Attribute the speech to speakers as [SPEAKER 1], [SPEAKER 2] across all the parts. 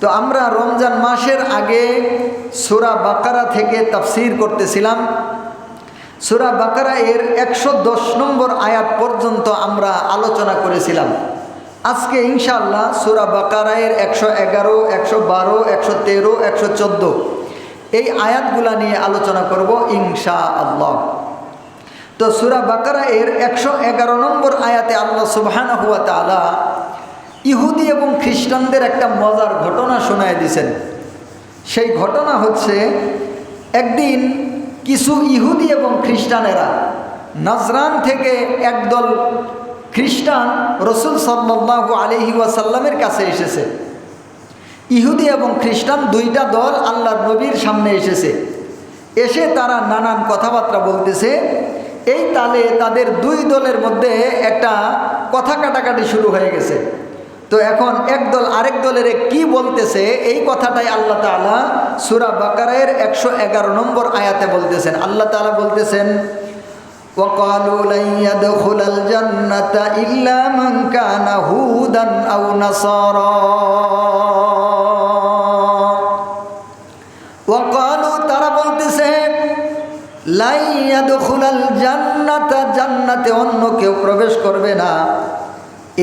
[SPEAKER 1] তো আমরা রমজান মাসের আগে সূরা বাকারা থেকে তাফসীর করতেছিলাম। সূরা বাকারা এর 110 নম্বর আয়াত পর্যন্ত আমরা আলোচনা করেছিলাম। আজকে ইনশাআল্লাহ সূরা বাকারা এর 111, 112, 113, 114 এই আয়াতগুলা নিয়ে আলোচনা করব ইনশাআল্লাহ। তো সূরা বাকারা এর 111 নম্বর আয়াতে আল্লাহ সুবহানাহু ওয়া তাআলা ইহুদি এবং খ্রিস্টানদের একটা মজার ঘটনা শোনায় দিয়েছেন। সেই ঘটনা হচ্ছে, একদিন কিছু ইহুদি এবং খ্রিস্টানেরা নাজরান থেকে একদল খ্রিস্টান রাসূল সাল্লাল্লাহু আলাইহি ওয়াসাল্লামের কাছে এসেছে। ইহুদি এবং খ্রিস্টান দুইটা দল আল্লাহর নবীর সামনে এসেছে। এসে তারা নানান কথাবার্তা বলতেছে। এই তালে তাদের দুই দলের মধ্যে একটা কথা কাটাকাটি শুরু হয়ে গেছে। তো এখন একদল আরেক দলের কি বলতেছে এই কথাটাই আল্লাহ তাআলা সূরা বাকারার 111 নম্বর আয়াতে বলতেছেন। আল্লাহ তাআলা বলতেছেন, وَقَالُوا لَن يَدْخُلَ الْجَنَّةَ إِلَّا مَنْ كَانَ هُودًا أَوْ نَصَارَى وَقَالُوا তারা বলতেছে লান ইয়াদখুলাল জান্নাতা, জান্নাতে অন্য কেউ প্রবেশ করবে না,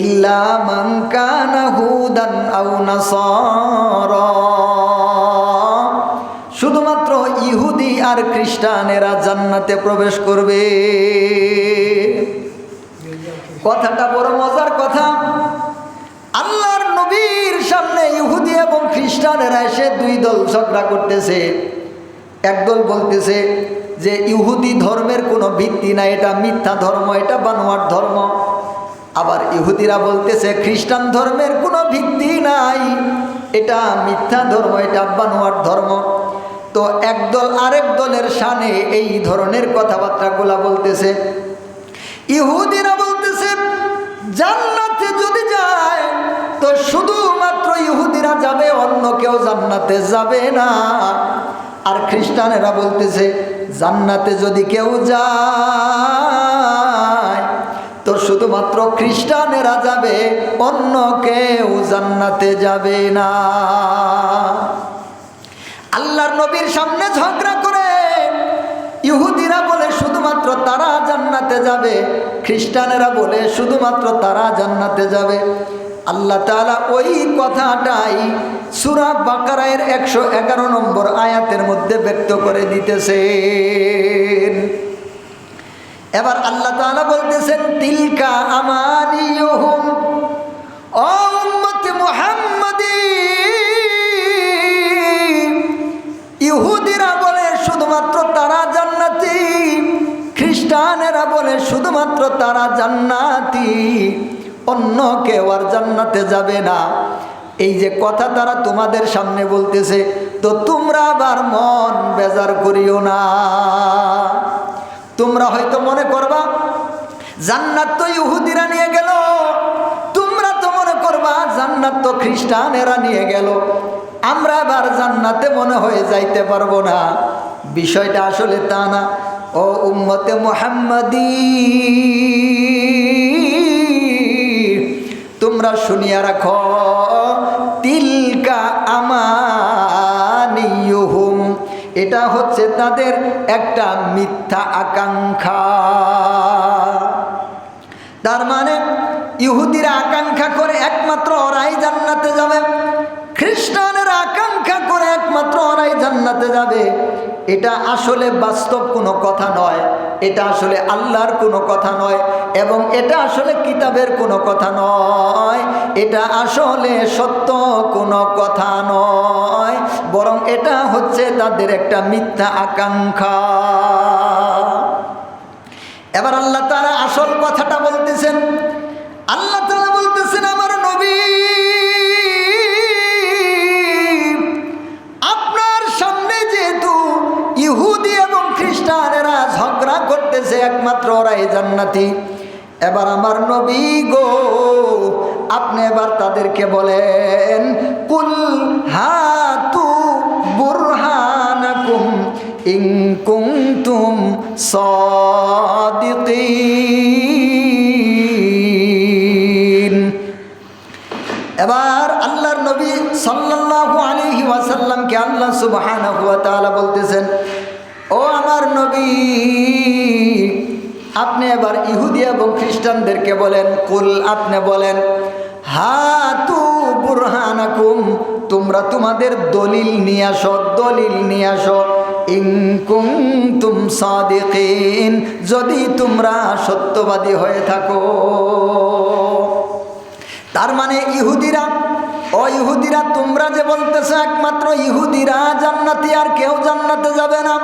[SPEAKER 1] ইল্লা মান কানা হুদান আও নাসারা, শুধুমাত্র ইহুদি আর খ্রিস্টানেরা জান্নাতে প্রবেশ করবে। কথাটা বড় মজার কথা। আল্লাহর নবীর সামনে ইহুদি এবং খ্রিস্টানেরা এসে দুই দল ঝগড়া করতেছে। একদল বলতেছে যে ইহুদি ধর্মের কোনো ভিত্তি নাই, এটা মিথ্যা ধর্ম, এটা বানোয়াট ধর্ম। আবার ইহুদিরা বলতেছে খ্রিস্টান ধর্মের কোনো ভিত্তি নাই, এটা মিথ্যা ধর্ম, এটা বানোয়াট ধর্ম। তো একদল আরেক দলের শানে এই ধরনের কথাবার্তাগুলা বলতেছে। ইহুদিরা বলতেছে জান্নাতে যদি যায় তো শুধুমাত্র ইহুদিরা যাবে, অন্য কেউ জান্নাতে যাবে না। আর খ্রিস্টানেরা বলতেছে জান্নাতে যদি কেউ যায় তো শুধুমাত্র খ্রিস্টানেরা যাবে, অন্য কেউ জান্নাতে যাবে না। আল্লাহর নবীর সামনে ঝগড়া করে ইহুদিরা বলে শুধুমাত্র তারা জান্নাতে যাবে, খ্রিস্টানেরা বলে শুধুমাত্র তারা জান্নাতে যাবে। আল্লাহ তাআলা ওই কথাটাই সূরা বাকারার 111 নম্বর আয়াতের মধ্যে ব্যক্ত করে দিতেছেন। এবার আল্লাহ তাআলা বলতেছেন তিলকা আমানিয়ুহুম, ও উম্মতে মুহাম্মাদি, ইহুদিরা বলে শুধুমাত্র তারা জান্নাতি, খ্রিস্টানেরা বলে শুধুমাত্র তারা জান্নাতি, অন্য কেউ আর জান্নাতে যাবে না। এই যে কথা তারা তোমাদের সামনে বলতেছে, তো তোমরা আবার মন বেজার করিও না। তোমরা হয়তো মনে করবা জান্নাত তো ইহুদিরা নিয়ে গেল, তোমরা তো মনে করবা জান্নাত তো খ্রিস্টানেরা নিয়ে গেল, আমরা আবার জান্নাতে মনে হয়ে যাইতে পারবো না। বিষয়টা আসলে তা না। ও উম্মতে মুহাম্মাদি, তোমরা শুনিয়া রাখো, তিলকা আমানিয়ুহুম, এটা হচ্ছে তাদের একটা মিথ্যা আকাঙ্ক্ষা। তার মানে ইহুদিরা আকাঙ্ক্ষা করে একমাত্র ওরাই জান্নাতে যাবে, খ্রিস্টানেরা আকাঙ্ক্ষা করে একমাত্র ওরাই জান্নাতে যাবে। এটা আসলে বাস্তব কোনো কথা নয়, এটা আসলে আল্লাহর কোনো কথা নয়, এবং এটা আসলে কিতাবের কোনো কথা নয়, এটা আসলে সত্য কোনো কথা নয়, বরং এটা হচ্ছে তাদের একটা মিথ্যা আকাঙ্ক্ষা। এবার আল্লাহ তাআলা আসল কথাটা বলতেছেন। আল্লাহ তাআলা বলতেছেন, আমার নবী, আপনার সামনে যেহেতু ইহুদি এবং খ্রিস্টানেরা ঝগড়া করতেছে একমাত্র ওরাই জান্নাতি, এবার আমার নবী গো, আপনি এবার তাদেরকে বলেন, কুল হাতু বুরহানাকুম ইন কুনতুম সাদিকিন। এবার আল্লাহর নবী সাল্লাল্লাহু সাল্লামকে আল্লাহ সুবহানাহু ওয়া তাআলা বলতেছেন, ও আমার নবী, আপনি এবার ইহুদি এবং খ্রিস্টানদেরকে বলেন, কুল, আপনি বলেন, হাতু বুরহানাকুম, তোমরা তোমাদের দলিল নিয়ে আসো, দলিল নিয়ে আসো, ইন কুনতুম সাদিকিন, যদি তোমরা সত্যবাদী হয়ে থাকো। তার মানে ইহুদিরা, ও ইহুদিরা, তোমরা যে বলতেছো একমাত্র ইহুদিরা জান্নাতি, আর কেউ জান্নাতে যাবে না।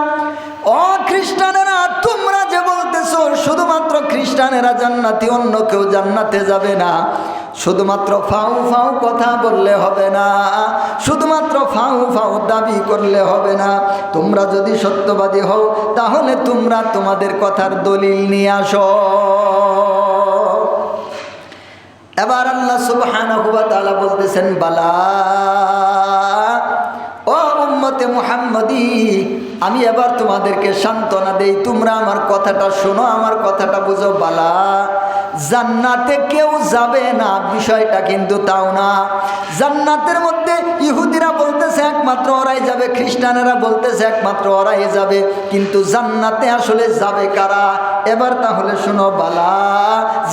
[SPEAKER 1] ও খ্রিস্টানেরা, তোমরা যে বলতেছো শুধুমাত্র খ্রিস্টানেরা জান্নাতি, অন্য কেউ জান্নাতে যাবে না। শুধুমাত্র ফাউ ফাউ কথা বললে হবে না, শুধুমাত্র ফাউ ফাউ দাবি করলে হবে না। তোমরা যদি সত্যবাদী হও তাহলে তোমরা তোমাদের কথার দলিল নিয়ে আসো। এবার আল্লাহ সুবহানাহু ওয়া তাআলা বলতেছেন, বালা, ও উম্মতে মুহাম্মদী, আমি এবার তোমাদেরকে সান্ত্বনা দেই, তোমরা আমার কথাটা শোনো, আমার কথাটা বুঝো। বালা, জান্নাতে কেউ যাবে না বিষয়টা কিন্তু তাও না। জান্নাতের মধ্যে ইহুদিরা বলতেছে একমাত্র ওরাই যাবে, খ্রিস্টানেরা বলতেছে একমাত্র ওরাই যাবে, কিন্তু জান্নাতে আসলে যাবে কারা? এবার তাহলে শোনো, বালা,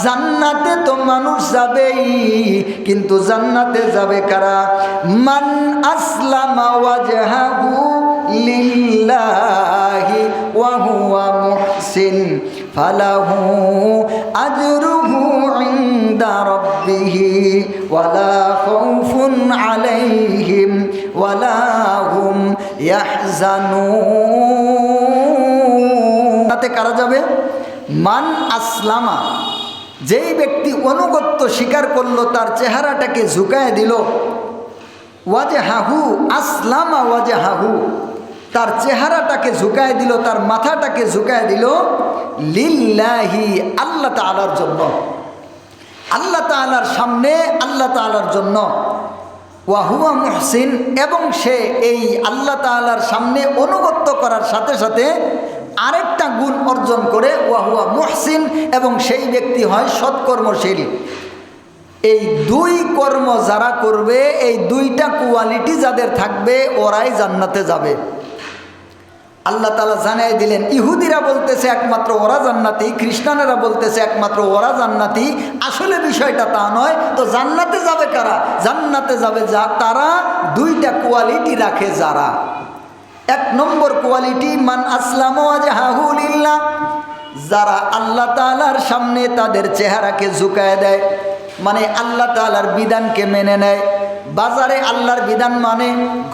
[SPEAKER 1] জান্নাতে তো মানুষ যাবেই, কিন্তু জান্নাতে যাবে কারা? মান আসলামা ওয়াজহাহু লিল্লাহি ওয়া হুয়া মুহসিন ফালাহু আজরুহু ইনদা রাব্বিহি ওয়ালা খাউফুন আলাইহিম ওয়ালা হুম ইয়াহজানুন। তাতে কারা যাবে? মান আসলামা, যেই ব্যক্তি অনুগত্য স্বীকার করলো, তার চেহারাটাকে ঝুঁকায় দিল, ওয়াজহাহু, আসলামা ওয়াজহাহু, তার চেহারাটাকে ঝুঁকায় দিল, তার মাথাটাকে ঝুঁকায় দিল, লিল্লাহি, আল্লাহ তাআলার জন্য, আল্লাহ তাআলার সামনে, আল্লাহ তাআলার জন্য। ওয়া হুয়া মুহসিন, এবং সে এই আল্লাহ তাআলার সামনে অনুগত্য করার সাথে সাথে আরেকটা গুণ অর্জন করে, ওয়া হুয়া মুহসিন, এবং সেই ব্যক্তি হয় সৎকর্মশীল। এই দুই কর্ম যারা করবে, এই দুইটা কোয়ালিটি যাদের থাকবে, ওরাই জান্নাতে যাবে। আল্লাহ তাআলা জানাই দিলেন, ইহুদিরা বলতেছে একমাত্র ওরা জান্নাতি, খ্রিস্টানেরা বলতেছে একমাত্র ওরা জান্নাতি। আসলে বিষয়টা তা নয়। তো জান্নাতে যাবে কারা? জান্নাতে যাবে তারা দুইটা কোয়ালিটি রাখে যারা। এক নম্বর কোয়ালিটি, মান আসলামা ওয়াজহাহু লিল্লাহ, যারা আল্লাহ তাআলার সামনে তাদের চেহারাকে ঝুঁকায় দেয়, মানে আল্লাহ তাআলার বিধানকে মেনে নেয়। বাজারে আল্লাহর বিধান মানে,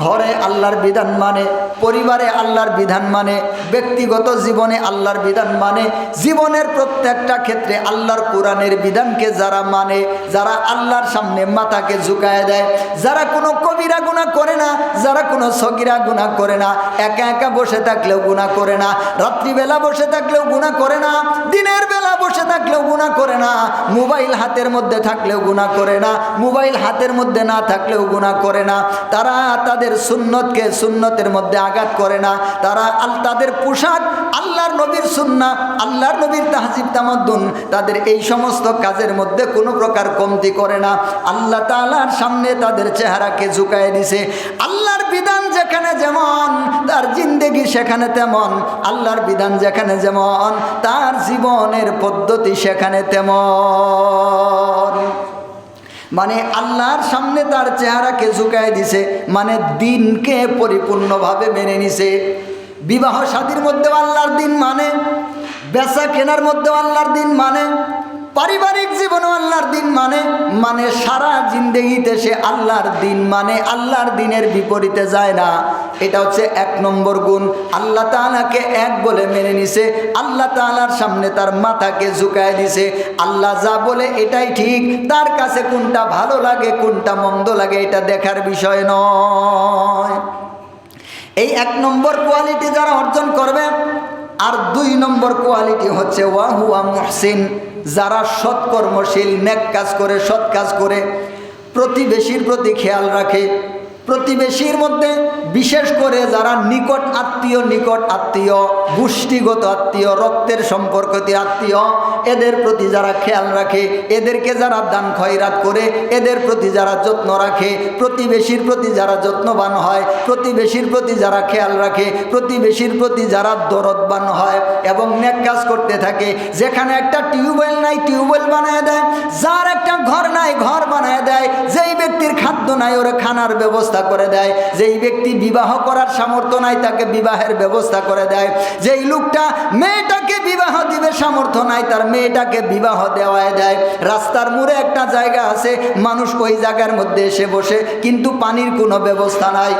[SPEAKER 1] ঘরে আল্লাহর বিধান মানে, পরিবারে আল্লাহর বিধান মানে, ব্যক্তিগত জীবনে আল্লাহর বিধান মানে, জীবনের প্রত্যেকটা ক্ষেত্রে আল্লাহর কোরআনের বিধানকে যারা মানে, যারা আল্লাহর সামনে মাথাকে ঝুঁকায় দেয়, যারা কোনো কবিরা গুনাহ করে না, যারা কোনো সগীরা গুনাহ করে না, একা একা বসে থাকলেও গুনাহ করে না, রাত্রিবেলা বসে থাকলেও গুনাহ করে না, দিনের বেলা বসে থাকলেও গুনাহ করে না, মোবাইল হাতের মধ্যে থাকলেও গুনাহ করে না, মোবাইল হাতের মধ্যে না থাকলেও গুনাহ করে না, তারা তাদের সুন্নতকে সুন্নতের মধ্যে আঘাত করে না, তারা তাদের পোশাক আল্লাহর নবীর সুন্নাহ, আল্লাহর নবীর তাহজিব তামাদ্দুন, তাদের এই সমস্ত কাজের মধ্যে কোনো প্রকার কমতি করে না। আল্লাহ তাআলার সামনে তাদের চেহারাকে ঝুঁকায় দিছে। আল্লাহর বিধান যেখানে যেমন, তার জিন্দেগি সেখানে তেমন। আল্লাহর বিধান যেখানে যেমন, তার জীবনের পদ্ধতি সেখানে তেমন। মানে আল্লাহর সামনে তার চেহারাকে ঝুঁকায় দিছে, মানে দিনকে পরিপূর্ণভাবে মেনে নিছে। বিবাহ শাদীর মধ্যেও আল্লাহর দিন মানে, বেচা কেনার মধ্যেও আল্লাহর দিন মানে, পারিবারিক জীবনেও আল্লাহর দিন মানে, মানে সারা জিন্দেগিতে সে আল্লাহর দিন মানে, আল্লাহর দিনের বিপরীতে যায় না। এটা হচ্ছে এক নম্বর গুণ। আল্লাহ তাআলাকে এক বলে মেনে নিছে, আল্লাহ তাআলার সামনে তার মাথাকে ঝুঁকায় দিছে। আল্লাহ যা বলে এটাই ঠিক, তার কাছে কোনটা ভালো লাগে কোনটা মন্দ লাগে এটা দেখার বিষয় নয়। এই এক নম্বর কোয়ালিটি যারা অর্জন করবে। আর দুই নম্বর কোয়ালিটি হচ্ছে ওয়া হুয়া মুহসিন, যারা সৎকর্মশীল, নেক কাজ করে, সৎ কাজ করে, প্রতিবেশীর প্রতি খেয়াল রাখে, প্রতিবেশীর মধ্যে বিশেষ করে যারা নিকট আত্মীয় গোষ্ঠীগত আত্মীয়, রক্তের সম্পর্কিত আত্মীয়, এদের প্রতি যারা খেয়াল রাখে, এদেরকে যারা দান খয়রাত করে, এদের প্রতি যারা যত্ন রাখে, প্রতিবেশীর প্রতি যারা যত্নবান হয়, প্রতিবেশীর প্রতি যারা খেয়াল রাখে, প্রতিবেশীর প্রতি যারা দরদবান হয় এবং নেক কাজ করতে থাকে, যেখানে একটা টিউবওয়েল নাই টিউবওয়েল বানায় দেয়, যার একটা ঘর নাই ঘর বানায় দেয়, যেই ব্যক্তির খাদ্য নাই ওরা খানার ব্যবস্থা করে দেয়, যেই ব্যক্তি বিবাহ করার সামর্থ্য নাই তাকে বিবাহের ব্যবস্থা করে দেয়, যেই লোকটা মেয়েটাকে বিবাহ দিবে সামর্থ্য নাই তার মেয়েটাকে বিবাহ দেওয়ায় দেয়। রাস্তার মোড়ে একটা জায়গা আছে, মানুষ ওই জায়গার মধ্যে এসে বসে, কিন্তু পানির কোনো ব্যবস্থা নাই।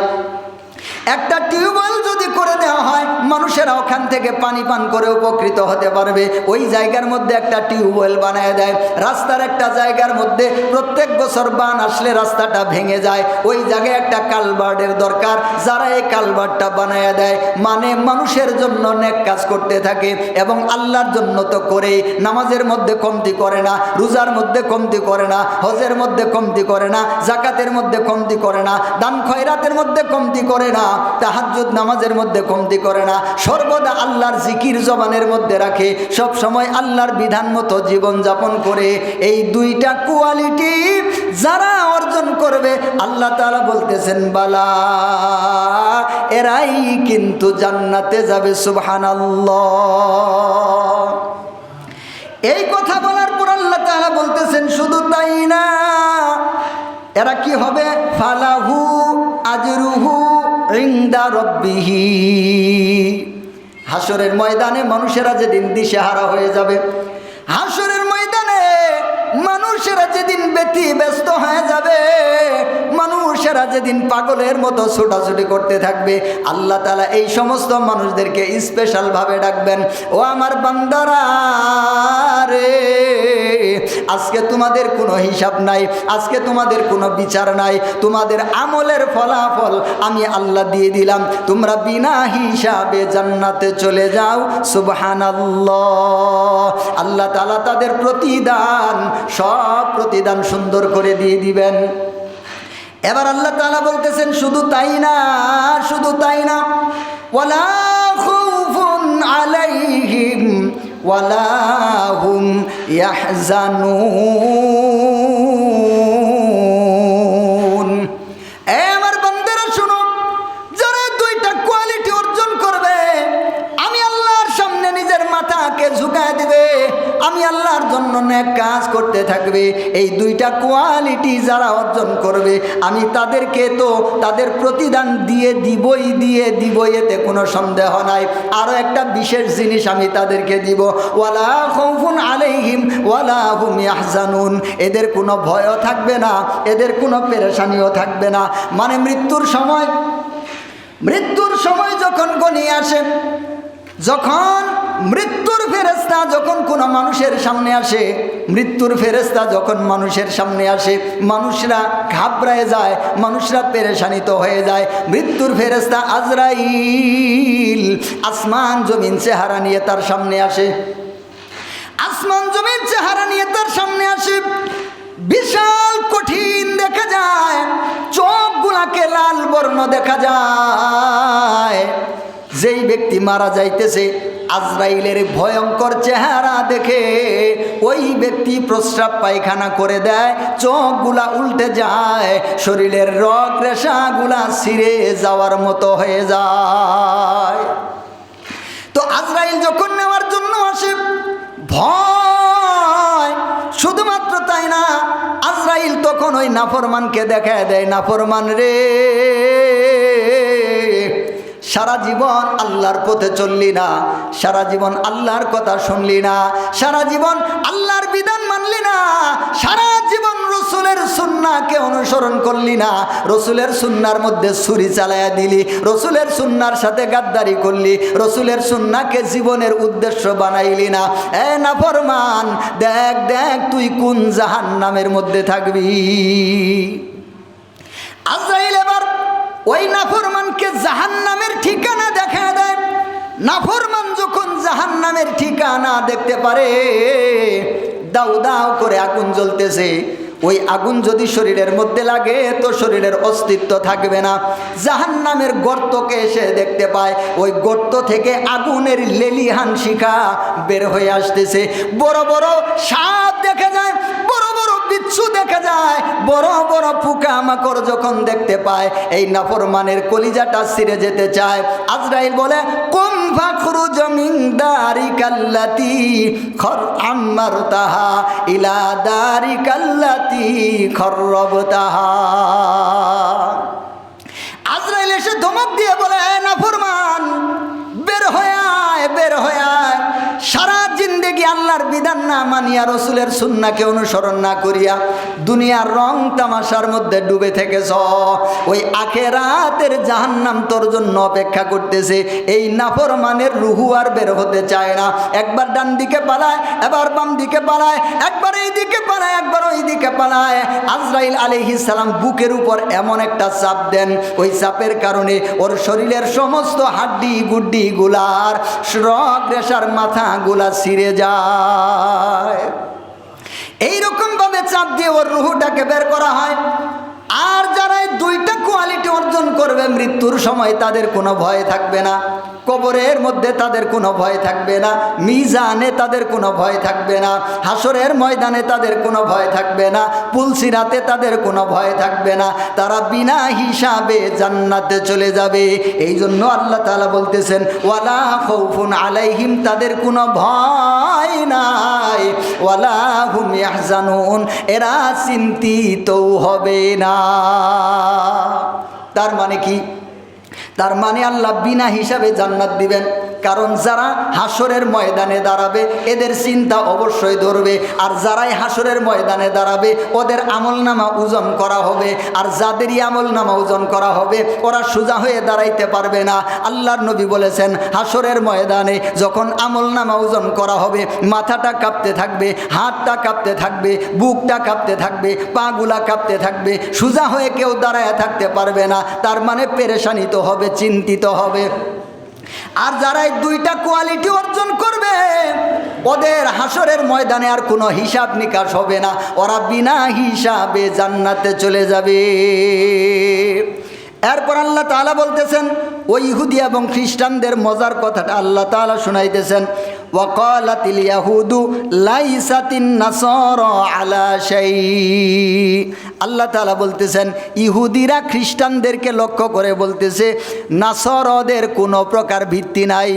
[SPEAKER 1] একটা টিউবওয়েল যদি করে দেওয়া হয়, মানুষেরা ওখান থেকে পানি পান করে উপকৃত হতে পারবে, ওই জায়গার মধ্যে একটা টিউবওয়েল বানায় দেয়। রাস্তার একটা জায়গার মধ্যে প্রত্যেক বছর বান আসলে রাস্তাটা ভেঙে যায়, ওই জায়গায় একটা কালভার্টের দরকার, যারা এই কালভার্টটা বানায় দেয়, মানে মানুষের জন্য নেক কাজ করতে থাকে এবং আল্লাহর জন্য তো করেই। নামাজের মধ্যে কমতি করে না, রোজার মধ্যে কমতি করে না, হজের মধ্যে কমতি করে না, জাকাতের মধ্যে কমতি করে না, দান খয়রাতের মধ্যে কমতি করে না, তাহাজ্জুদ নামাজের মধ্যে কমতি করে না, সর্বদা আল্লাহর জিকির জবানের মধ্যে রাখে, সব সময় আল্লাহর বিধান মতো জীবন যাপন করে। এই দুইটা কোয়ালিটি যারা অর্জন করবে, আল্লাহ তাআলা বলতেছেন বালা, এরাই কিন্তু জান্নাতে যাবে। সুবহানাল্লাহ। এই কথা বলার পর আল্লাহ তাআলা বলতেছেন শুধু তাই না, এরা কি হবে? ফালাহু আজরুহু ইনদা রাব্বিহি। হাসরের ময়দানে মানুষেরা যেদিন দিশেহারা হয়ে যাবে, হাসরের ময়দানে মানুষেরা যেদিন ব্যস্ত হয়ে যাবে, মানুষেরা যেদিন পাগলের মতো ছোটাছুটি করতে থাকবে, আল্লাহ তাআলা এই সমস্ত মানুষদেরকে স্পেশাল ভাবে ডাকবেন, ও আমার বান্দারা রে, আজকে তোমাদের কোনো হিসাব নাই, আজকে তোমাদের কোনো বিচার নাই, তোমাদের আমলের ফলাফল আমি আল্লাহ দিয়ে দিলাম, তোমরা বিনা হিসাবে জান্নাতে চলে যাও। সুবহানাল্লাহ। আল্লাহ তাআলা তাদের প্রতিদান, সব প্রতিদান সুন্দর করে দিয়ে দিবেন। এবার আল্লাহ তাআলা বলতেছেন শুধু তাই না, শুধু তাই না, ওয়ালা খাউফুন আলাইহিম ওয়ালা হুম ইয়াহজানুন। আমার বান্দারা শুনো, যারা দুইটা কোয়ালিটি অর্জন করবে, আমি আল্লাহর সামনে নিজের মাথাকে ঝুঁকায় দিবে, আমি আল্লাহর জন্য নেক কাজ করতে থাকবে, এই দুইটা কোয়ালিটি যারা অর্জন করবে, আমি তাদেরকে তো তাদের প্রতিদান দিয়ে দিবই, এতে কোনো সন্দেহ নাই। আরও একটা বিশেষ জিনিস আমি তাদেরকে দিব, ওয়ালা খাউফুন আলাইহিম ওয়ালা হুম ইয়াহজানুন। এদের কোনো ভয়ও থাকবে না, এদের কোনো পেরেশানিও থাকবে না। মানে মৃত্যুর সময় যখন ঘনিয়ে আসে, যখন মৃত্যুর ফেরেশতা যখন কোনো মানুষের সামনে আসে, মৃত্যুর ফেরেশতা যখন মানুষের সামনে আসে, মানুষরা ঘাবড়ায় যায়, মানুষরা পেরেশানিত হয়ে যায়। মৃত্যুর ফেরেশতা আজরাইল আসমান জমিন চেহারা নিয়ে তার সামনে আসে, আসমান জমিন চেহারা নিয়ে তার সামনে আসে, বিশাল কঠিন দেখা যায়, চোখগুলাকে লাল বর্ণ দেখা যায়। যেই ব্যক্তি মারা যাইতেছে, আজরাইলের ভয়ঙ্কর চেহারা দেখে ওই ব্যক্তি প্রস্রাব পায়খানা করে দেয়, চোখগুলা উল্টে যায়, শরীরের রগ রেশাগুলা ছিঁড়ে যাওয়ার মতো হয়ে যায়। তো আজরাইল যখন নেওয়ার জন্য আসে, ভয়, শুধুমাত্র তাই না, আজরাইল তখন ওই নাফরমানকে দেখায় দেয়, নাফরমান রে, সারা জীবন আল্লাহর পথে চললি না, সারা জীবন আল্লাহর কথা শুনলি না, সারা জীবন আল্লাহর বিধান মানলি না, সারা জীবন রসুলের সুন্নাহকে অনুসরণ করলি না, রসুলের সুন্নাহর মধ্যে ছুরি চালায়া দিলি, রসুলের সুন্নাহর সাথে গাদ্দারি করলি, রসুলের সুন্নাহকে জীবনের উদ্দেশ্য বানাইলি না। এ নাফরমান, দেখ দেখ তুই কোন জাহান্নামের মধ্যে থাকবি। আজরাইল এবার ওই নাফরমানকে জাহান্নামের ঠিকানা দেখা দেয়। নাফরমান যখন জাহান্নামের ঠিকানা দেখতে পারে, দাউ দাউ করে আগুন জ্বলতেছে, ওই আগুন যদি শরীরের মধ্যে লাগে তো শরীরের অস্তিত্ব থাকবে না। জাহান্নামের গর্তকে এসে দেখতে পায়, ওই গর্ত থেকে আগুনের লেলিহান শিখা বের হয়ে আসতেছে। বড় বড় সাপ দেখা যায়, বড় বড় বিচ্ছু দেখা যায়, বড় বড় পোকামাকড় যখন দেখতে পায় এই নাফরমানের কলিজাটা ছিঁড়ে যেতে চায়। আজরাইল বলে, কুম ফাখরুজ মিন দারিকাল্লাতি আমারতাহা ইলা দারিকাল্লাতি খররবতাহা। আজরাইল এসে ধমক দিয়ে বলে, নাফরমান বের হয়ে আয়, বের হয়ে আয়। সারা জিন্দেগি আল্লাহর বিধান না মানিয়া, রসুলের সুন্নাহকে অনুসরণ না করিয়া দুনিয়ার রং তামাশার মধ্যে ডুবে থেকেছ। ওই আখিরাতের জাহান্নাম তোর জন্য অপেক্ষা করতেছে। এই নাফরমানের রুহু আর বের হতে চায় না। একবার ডান দিকে পালায়, এবার বাম দিকে পালায়, একবার এই দিকে পালায়, একবার ওই দিকে পালায়। আজরাইল আলাইহিস সালাম বুকের উপর এমন একটা চাপ দেন, ওই চাপের কারণে ওর শরীরের সমস্ত হাড্ডি গুড্ডি গুলার রগ রেশার মাথা গুলা ছিঁড়ে যায়। এইরকম ভাবে চাপ দিয়ে ওর রুহুটাকে বের করা হয়। আর যারা এই দুইটা কোয়ালিটি অর্জন করবে, মৃত্যুর সময় তাদের কোনো ভয় থাকবে না, কবরের মধ্যে তাদের কোনো ভয় থাকবে না, মিজানে তাদের কোনো ভয় থাকবে না, হাসরের ময়দানে তাদের কোনো ভয় থাকবে না, পুলসিরাতে তাদের কোনো ভয় থাকবে না। তারা বিনা হিসাবে জান্নাতে চলে যাবে। এই জন্য আল্লাহ তাআলা বলতেছেন, ওয়ালা খাউফুন আলাইহিম, তাদের কোনো ভয় নাই, ওয়ালা হুম ইয়াহজানুন, এরা চিন্তিতও হবে না। তার মানে কি? তার মানে আল্লাহ বিনা হিসাবে জান্নাত দিবেন। কারণ যারা হাসরের ময়দানে দাঁড়াবে এদের চিন্তা অবশ্যই ধরবে। আর যারাই হাসরের ময়দানে দাঁড়াবে ওদের আমলনামা ওজন করা হবে। আর যাদেরই আমলনামা ওজন করা হবে ওরা সোজা হয়ে দাঁড়াইতে পারবে না। আল্লাহর নবী বলেছেন, হাসরের ময়দানে যখন আমলনামা ওজন করা হবে মাথাটা কাঁপতে থাকবে, হাতটা কাঁপতে থাকবে, বুকটা কাঁপতে থাকবে, পাগুলা কাঁপতে থাকবে, সোজা হয়ে কেউ দাঁড়ায় থাকতে পারবে না। তার মানে পেরেশানিত হবে, চিন্তিত হবে। আর যারা এই দুইটা কোয়ালিটি অর্জন করবে ওদের হাসরের ময়দানে আর কোনো হিসাব নিকাশ হবে না, ওরা বিনা হিসাবে জান্নাতে চলে যাবে। এরপর আল্লাহ তাআলা বলতেছেন, ওই ইহুদি এবং খ্রিস্টানদের মজার কথাটা আল্লাহ তাআলা শুনাইতেছেন, ওয়াকালাতিল ইয়াহুদু লাইসাতিন নাসারা আলা শাই। আল্লাহ তাআলা বলতেছেন, ইহুদিরা খ্রিস্টানদেরকে লক্ষ্য করে বলতেছে, নাসারাদের কোনো প্রকার ভিত্তি নাই।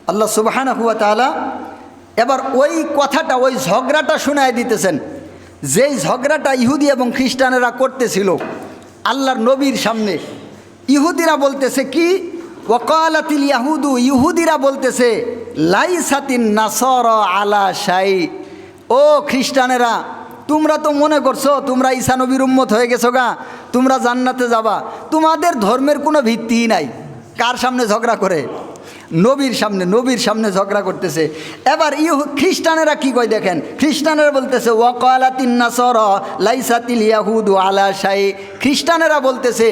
[SPEAKER 1] আল্লাহ সুবহানাহু ওয়া তাআলা এবার ওই কথাটা, ওই ঝগড়াটা শোনায় দিতেছেন, যেই ঝগড়াটা ইহুদি এবং খ্রিস্টানেরা করতেছিল আল্লাহর নবীর সামনে। ইহুদিরা বলতেছে কি? ওয়াকালাতিল ইয়াহুদু, ইহুদিরা বলতেছে, লাইসাতিন নাসারা আলা শাই। ও খ্রিস্টানেরা, তোমরা তো মনে করছো তোমরা ঈসা নবীর উম্মত হয়ে গেছো গা, তোমরা জান্নাতে যাবা, তোমাদের ধর্মের কোনো ভিত্তিই নাই। কার সামনে ঝগড়া করে? নবীর সামনে। নবীর সামনে ঝগড়া করতেছে। এবার খ্রিস্টানেরা কি কয় দেখেন, খ্রিস্টানেরা বলতেছে, ওয়াকালাতিন নাসারা লাইসাতিল ইয়াহুদু আলা শাই। খ্রিস্টানেরা বলতেছে,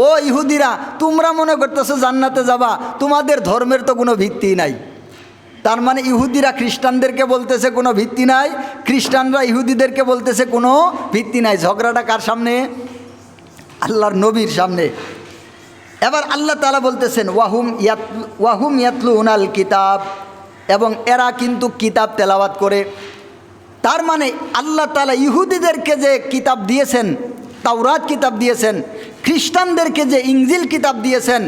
[SPEAKER 1] ও ইহুদিরা, তোমরা মনে করতেছো জান্নাতে যাবা, তোমাদের ধর্মের তো কোনো ভিত্তি নাই। তার মানে ইহুদিরা খ্রিস্টানদেরকে বলতেছে কোনো ভিত্তি নাই, খ্রিস্টানরা ইহুদিদেরকে বলতেছে কোনো ভিত্তি নাই। ঝগড়াটা কার সামনে? আল্লাহর নবীর সামনে। এবার আল্লাহ তাআলা বলতেছেন, ওয়াহুম ইয়াতলুনাল কিতাব, এবং এরা কিন্তু কিতাব তেলাওয়াত করে। তার মানে আল্লাহ তাআলা ইহুদিদেরকে যে কিতাব দিয়েছেন, তাওরাত কিতাব দিয়েছেন, খ্রিস্টানদেরকে যে ইনজিল কিতাব দিয়েছেন,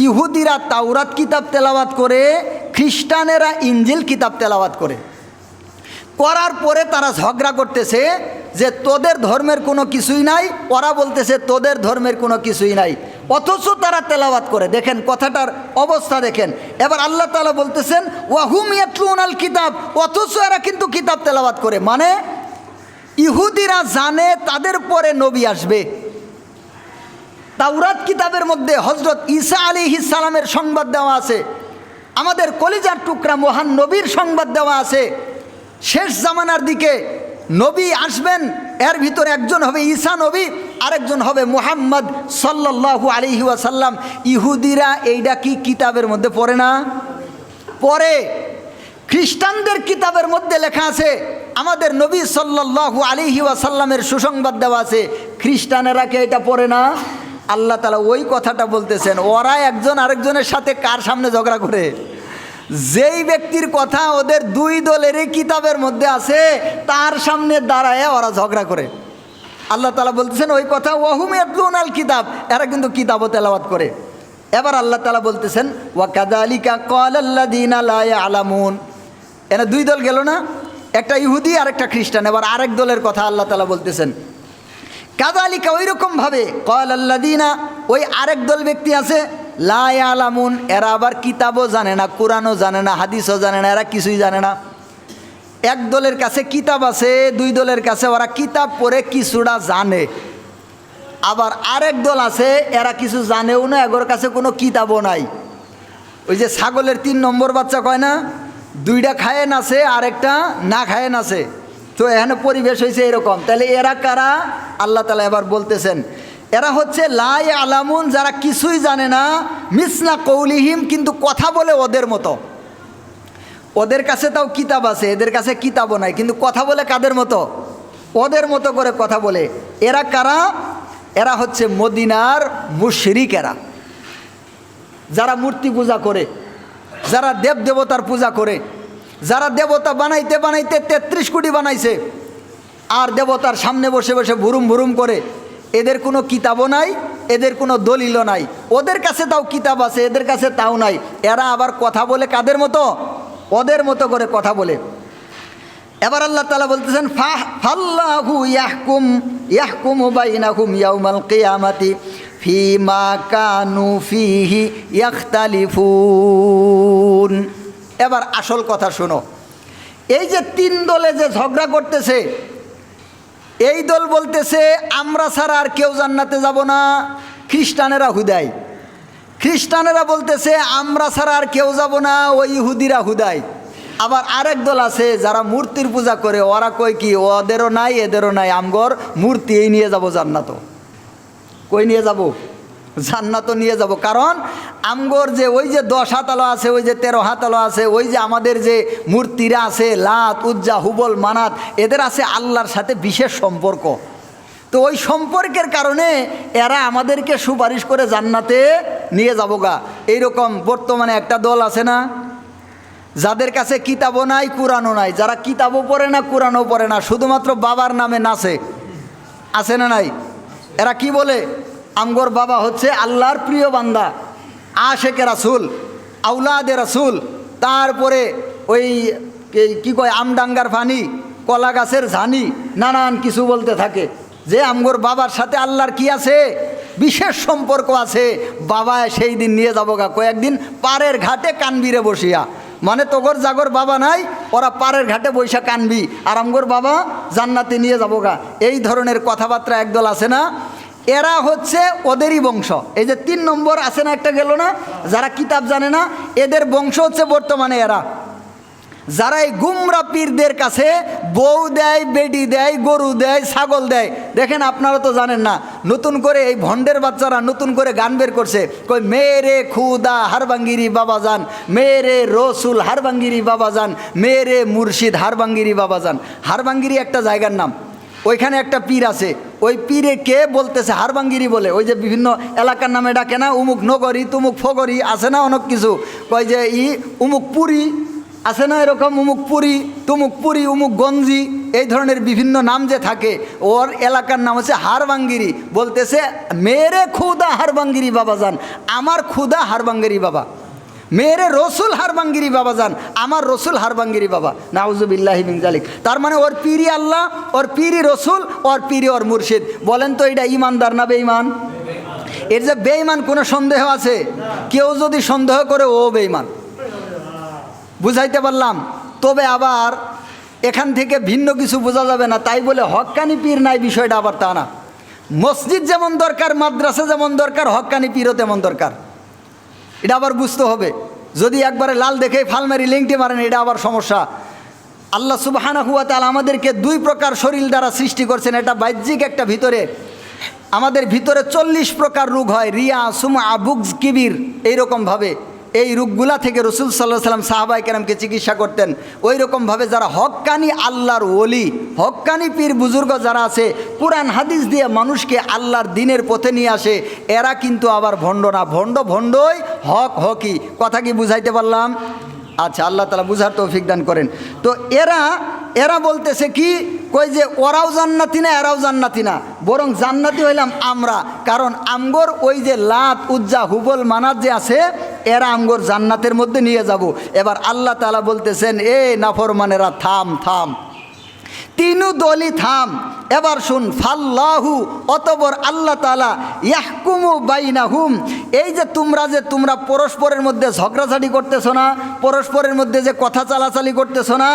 [SPEAKER 1] ইহুদিরা তাওরাত কিতাব তেলাওয়াত করে, খ্রিস্টানেরা ইনজিল কিতাব তেলাওয়াত করে। করার পরে তারা ঝগড়া করতেছে যে তোদের ধর্মের কোনো কিছুই নাই, ওরা বলতেছে তোদের ধর্মের কোনো কিছুই নাই, অথচ তারা তেলাওয়াত করে। দেখেন কথাটার অবস্থা দেখেন। এবার আল্লাহ তাআলা বলতেছেন, ওয়াহুম ইয়াতলুনাল কিতাব, অথচ এরা কিন্তু কিতাব তেলাওয়াত করে। মানে ইহুদিরা জানে তাদের পরে নবী আসবে। তাওরাত কিতাবের মধ্যে হযরত ঈসা আলাইহিস সালামের সংবাদ দেওয়া আছে, আমাদের কলিজার টুকরা মহান নবীর সংবাদ দেওয়া আছে। শেষ জামানার দিকে নবী আসবেন, এর ভিতরে একজন হবে ঈসা নবী, আরেকজন হবে মুহাম্মদ সাল্লাল্লাহু আলাইহি ওয়াসাল্লাম। ইহুদিরা এইটা কি কিতাবের মধ্যে পড়ে না? পড়ে। খ্রিস্টানদের কিতাবের মধ্যে লেখা আছে, আমাদের নবী সাল্লাল্লাহু আলাইহি ওয়াসাল্লামের সুসংবাদ দেওয়া আছে, খ্রিস্টানেরা কে এটা পড়ে না? আল্লাহ তাআলা ওই কথাটা বলতেছেন, ওরা একজন আরেকজনের সাথে কার সামনে ঝগড়া করে? যেই ব্যক্তির কথা ওদের দুই দলেরই কিতাবের মধ্যে আছে তার সামনে দাঁড়ায় ওরা ঝগড়া করে। আল্লাহ তাআলা বলতেছেন ওই কথা, ওয়াহুম ইয়াতলুনাল কিতাব, এরা কিন্তু কিতাবও তেলাওয়াত করে। এবার আল্লাহ তাআলা বলতেছেন ওয়া কাযালিকা ক্বালাল্লাযীনা লা ইয়ালামুন। এরা দুই দল গেল না, একটা ইহুদি আর একটা খ্রিস্টান। এবার আরেক দলের কথা আল্লাহ তাআলা বলতেছেন, কাযালিকা ওই রকমভাবে ক্বালাল্লাযীনা, ওই আরেক দল ব্যক্তি আছে লা ইয়ালামুন, এরা আবার কিতাবও জানে না, কোরআনও জানে না, হাদিসও জানে না, এরা কিছুই জানে না। এক দলের কাছে কিতাব আছে, দুই দলের কাছে ওরা কিতাব পড়ে কিছুটা জানে। আবার আরেক দল আছে এরা কিছু জানেও না, এগোর কাছে কোনো কিতাবও নাই। ওই যে ছাগলের 3 নম্বর বাচ্চা কয় না, দুইটা খায় নাচে আরেকটা না খায় নাচে, তো এখানে পরিবেশ হয়েছে এরকম। তাহলে এরা কারা? আল্লাহ তাআলা এবার বলতেছেন এরা হচ্ছে লা ইয়ালামুন, যারা কিছুই জানে না, মিসলা কৌলিহিম, কিন্তু কথা বলে ওদের মতো। ওদের কাছে তাও কিতাব আছে, এদের কাছে কিতাবও নাই, কিন্তু কথা বলে কাদের মতো? ওদের মতো করে কথা বলে। এরা কারা? এরা হচ্ছে মদিনার মুশরিকেরা, যারা মূর্তি পূজা করে, যারা দেব দেবতার পূজা করে, যারা দেবতা বানাইতে বানাইতে 33 কোটি বানাইছে, আর দেবতার সামনে বসে বসে ভুরুম ভুরুম করে। এদের কোনো কিতাবও নাই, এদের কোনো দলিলও নাই। ওদের কাছে তাও কিতাব আছে, এদের কাছে তাও নাই। এরা আবার কথা বলে কাদের মতো? ওদের মতো করে কথা বলে। এবার আল্লাহ তাআলা বলতেছেন ফাল্লাহু ইয়াহকুমু বাইনাহুম ইয়াউমাল কিয়ামাতি ফীমা কানু ফীহি ইখতালিফুন। এবার আসল কথা শোনো, এই যে 3 দলে যে ঝগড়া করতেছে, এই দল বলতেছে আমরা ছাড়া আর কেউ জান্নাতে যাব না, খ্রিস্টানেরা হুদাই। খ্রিস্টানেরা বলতেছে আমরা ছাড়া আর কেউ যাব না, ওই ইহুদিরা হুদাই। আবার আরেক দল আছে যারা মূর্তির পূজা করে, ওরা কই কি ওদেরও নাই এদেরও নাই, আমগর মূর্তি এই নিয়ে যাব জান্নাত। কই নিয়ে যাব? জান্নাত নিয়ে যাব। কারণ আমগর যে ওই যে 10 হাত আলো আছে, ওই যে 13 হাত আলো আছে, ওই যে আমাদের যে মূর্তিরা আছে লাত উজ্জা হুবল মানাত, এদের আছে আল্লাহর সাথে বিশেষ সম্পর্ক। তো ওই সম্পর্কের কারণে এরা আমাদেরকে সুপারিশ করে জান্নাতে নিয়ে যাব গা। এইরকম বর্তমানে একটা দল আছে না, যাদের কাছে কিতাবও নাই কোরআনও নাই, যারা কিতাবও পড়ে না কোরআনও পড়ে না, শুধুমাত্র বাবার নামে নাচে, আছে না নাই? এরা কি বলে? আমগর বাবা হচ্ছে আল্লাহর প্রিয় বান্দা, আশেকে রাসূল, আউলাদে রাসূল। তারপরে ওই কি কয় আমডাঙ্গার ফানি, কলা গাছের ঝানি, নানান কিছু বলতে থাকে যে আমগর বাবার সাথে আল্লাহর কি আছে? বিশেষ সম্পর্ক আছে। বাবা সেই দিন নিয়ে যাবো গা, কয়েকদিন পাড়ের ঘাটে কানবিরে বসিয়া, মানে তোগর জাগর বাবা নাই, ওরা পাড়ের ঘাটে বৈশা কানবি, আর আমগর বাবা জান্নাতে নিয়ে যাবো গা। এই ধরনের কথাবার্তা একদল আছে না, এরা হচ্ছে ওদেরই বংশ। এই যে 3 নম্বর আছে না, একটা গেল না, যারা কিতাব জানে না, এদের বংশ হচ্ছে বর্তমানে এরা, যারা এই গুমরা পীরদের কাছে বউ দেয়, বেডি দেয়, গরু দেয়, ছাগল দেয়। দেখেন আপনারা তো জানেন না, নতুন করে এই ভণ্ডের বাচ্চারা নতুন করে গান বের করছে, কই মেরে খুদা হারবাঙ্গিরি বাবাজান, মেরে রসুল হারবাঙ্গিরি বাবাজান, মেরে মুর্শিদ হারবাঙ্গিরি বাবাজান। হারবাঙ্গিরি একটা জায়গার নাম, ওইখানে একটা পীর আছে, ওই পীরে কে বলতেছে হারবাঙ্গিরি বলে। ওই যে বিভিন্ন এলাকার নামে ডাকে না, উমুক নগরী তুমুক ফগরি আছে না অনেক কিছু, কয় যে উমুক পুরী আছে না, এরকম উমুক পুরী তুমুক পুরী, উমুক গঞ্জি, এই ধরনের বিভিন্ন নাম যে থাকে, ওর এলাকার নাম হচ্ছে হারবাঙ্গিরি। বলতেছে মেরে খুদা হারবাঙ্গিরি বাবাজান, আমার খুদা হারবাঙ্গিরি বাবা, মেরে রসুল হারবাঙ্গিরি বাবাজান, আমার রসুল হারবাঙ্গিরি বাবা। নাউজুবিল্লাহি মিন জালিক। তার মানে ওর পীরই আল্লাহ, ওর পীরই রসুল, ওর পীরই ওর মুর্শিদ। বলেন তো এটা ইমানদার না বেঈমান? এর যে বেঈমান কোনো সন্দেহ আছে? কেউ যদি সন্দেহ করে ও বেঈমান। বুঝাইতে পারলাম? তবে আবার এখান থেকে ভিন্ন কিছু বোঝা যাবে না, তাই বলে হক্কানি পীর নাই, বিষয়টা আবার তা না। মসজিদ যেমন দরকার, মাদ্রাসা যেমন দরকার, হক্কানি পীরও তেমন দরকার। এটা আবার বুঝতে হবে। যদি একবারে লাল দেখে ফালমারি লিংটি মারেন, এটা আবার সমস্যা। আল্লাহ সুবহানাহু ওয়া তাআলা আমাদেরকে 2 প্রকার শরীর দ্বারা সৃষ্টি করছেন, এটা বাহ্যিক, একটা ভিতরে। আমাদের ভিতরে 40 প্রকার রোগ হয়, রিয়া, সুমা, বুগজ, কিবির, এইরকমভাবে এই রোগগুলা থেকে রাসূল সাল্লাল্লাহু আলাইহি সাল্লাম সাহাবায়ে কেরামকে চিকিৎসা করতেন। ওই রকমভাবে যারা হক্কানি আল্লাহর ওলি, হক্কানি পীর বুজুর্গ যারা আছে, কুরআন হাদিস দিয়ে মানুষকে আল্লাহর দ্বীনের পথে নিয়ে আসে, এরা কিন্তু আবার ভণ্ড না, ভণ্ডই হক হকই। কথা কি বুঝাইতে পারলাম? আচ্ছা, আল্লাহ তাআলা বুঝার তৌফিক দান করেন। তো এরা বলতেছে কি, কই যে ওরাও জান্নাতি না এরাও জান্নাতি না, বরং জান্নাতি হইলাম আমরা, কারণ আমগর ওই যে লাত উজ্জা হুবল মানাত যে আছে, এরা আমগর জান্নাতের মধ্যে নিয়ে যাব। এবার আল্লাহ তাআলা বলতেছেন, এ নাফরমানেরা থাম থাম, তিনু দলই থাম। এবার শুন, ফাল্লাহু, অতঃপর আল্লাহ তাআলা, ইয়াহকুমু বাইনাহুম, এই যে তোমরা পরস্পরের মধ্যে ঝগড়াঝাটি করতেছো না, পরস্পরের মধ্যে যে কথা চালাচালি করতেছো না,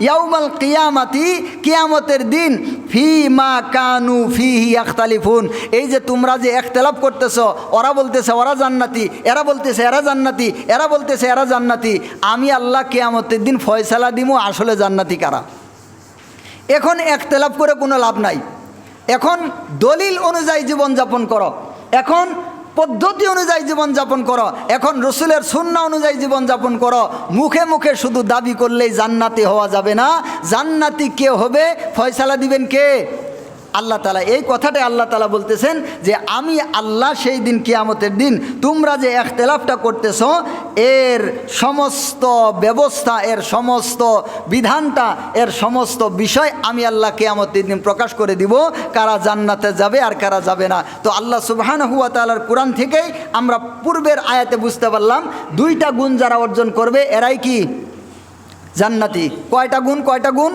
[SPEAKER 1] ইয়াউমাল কিয়ামাতি, কিয়ামতের দিন, ফি মা কানু ফিহি ইখতালিফুন, এই যে তোমরা যে ইখতিলাফ করতেছো, ওরা বলতেছে ওরা জান্নাতি, এরা বলতেছে এরা জান্নাতি, এরা বলতেছে এরা জান্নাতি, আমি আল্লাহ কিয়ামতের দিন ফয়সালা দিমু আসলে জান্নাতি কারা। এখন ইখতিলাফ করে কোনো লাভ নাই। এখন দলিল অনুযায়ী জীবনযাপন করো, এখন পদ্ধতি অনুযায়ী জীবনযাপন করো, এখন রসুলের সুন্নাহ অনুযায়ী জীবনযাপন করো। মুখে মুখে শুধু দাবি করলেই জান্নাতি হওয়া যাবে না। জান্নাতি কে হবে, ফয়সালা দিবেন কে? আল্লাহ তাআলা। এই কথাটাই আল্লাহ তাআলা বলতেছেন যে আমি আল্লাহ সেই দিন কিয়ামতের দিন তোমরা যে ইখতিলাফটা করতেছ, এর সমস্ত ব্যবস্থা, এর সমস্ত বিধানটা, এর সমস্ত বিষয় আমি আল্লাহ কিয়ামতের দিন প্রকাশ করে দিব, কারা জান্নাতে যাবে আর কারা যাবে না। তো আল্লাহ সুবহানাহু ওয়া তাআলার কোরআন থেকেই আমরা পূর্বের আয়াতে বুঝতে পারলাম, দুইটা গুণ যারা অর্জন করবে এরাই কি জান্নাতি। কয়টা গুণ?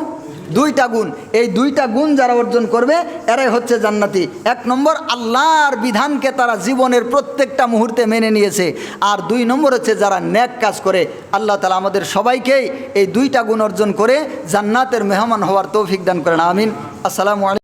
[SPEAKER 1] দুইটা গুণ। এই দুইটা গুণ যারা অর্জন করবে এরাই হচ্ছে জান্নাতি। এক নম্বর, আল্লাহর বিধানকে তারা জীবনের প্রত্যেকটা মুহূর্তে মেনে নিয়েছে। আর দুই নম্বর হচ্ছে যারা নেক কাজ করে। আল্লাহ তাআলা আমাদের সবাইকেই এই দুইটা গুণ অর্জন করে জান্নাতের মেহমান হওয়ার তৌফিক দান করেন। আমিন। আসসালামু আলাইকুম।